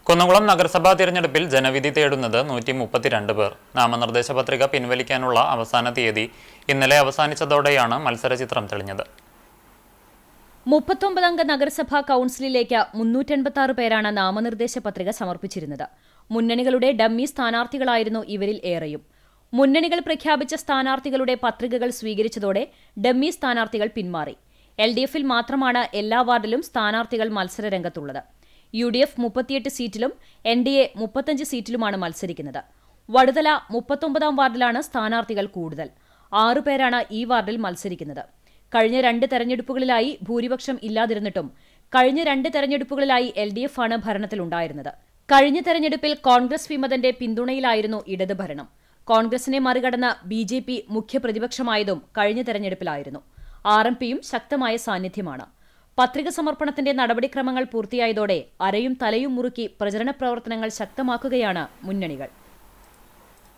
കുന്നംകുളം നഗരസഭാ തിരഞ്ഞെടുപ്പിൽ ജനവിധി തേടുന്നത് 132 പേർ. നാമനിർദ്ദേശ പത്രിക പിൻവലിക്കാനുള്ള അവസാന തീയതി ഇന്നലെ അവസാനിച്ചതോടെയാണ് മത്സരചിത്രം തെളിഞ്ഞത്. 39-അംഗ നഗരസഭാ കൌൺസിലിലേക്ക് 386 പേരാണ് നാമനിർദ്ദേശ പത്രിക സമർപ്പിച്ചിരുന്നത്. മുന്നണികളുടെ ഡമ്മി സ്ഥാനാർത്ഥികളായിരുന്നു ഇവരിൽ ഏറെയും. മുന്നണികൾ പ്രഖ്യാപിച്ച സ്ഥാനാർത്ഥികളുടെ പത്രികകൾ സ്വീകരിച്ചതോടെ ഡമ്മി സ്ഥാനാർത്ഥികൾ പിന്മാറി. LDF-ൽ മാത്രമാണ് എല്ലാ വാർഡിലും സ്ഥാനാർത്ഥികൾ മത്സരരംഗത്തുള്ളത്. UDF 38 സീറ്റിലും NDA 35 സീറ്റിലുമാണ് മത്സരിക്കുന്നത്. വടുതല 39-ാം വാർഡിലാണ് സ്ഥാനാർത്ഥികൾ കൂടുതൽ. 6 പേരാണ് ഈ വാർഡിൽ മത്സരിക്കുന്നത്. കഴിഞ്ഞ 2 തെരഞ്ഞെടുപ്പുകളിലായി ഭൂരിപക്ഷം ഇല്ലാതിരുന്നിട്ടും കഴിഞ്ഞ 2 തെരഞ്ഞെടുപ്പുകളിലായി LDF ആണ് ഭരണത്തിലുണ്ടായിരുന്നത്. കഴിഞ്ഞ തെരഞ്ഞെടുപ്പിൽ കോൺഗ്രസ് വിമതന്റെ പിന്തുണയിലായിരുന്നു ഇടത് ഭരണം. കോൺഗ്രസിനെ മറികടന്ന് BJP മുഖ്യപ്രതിപക്ഷമായതും കഴിഞ്ഞ തെരഞ്ഞെടുപ്പിലായിരുന്നു. RMPയും ശക്തമായ സാന്നിധ്യമാണ്. പത്രിക സമർപ്പണത്തിന്റെ നടപടിക്രമങ്ങൾ പൂർത്തിയായതോടെ അരയും തലയും മുറുക്കി പ്രചരണ പ്രവർത്തനങ്ങൾ ശക്തമാക്കുകയാണ് മുന്നണികൾ.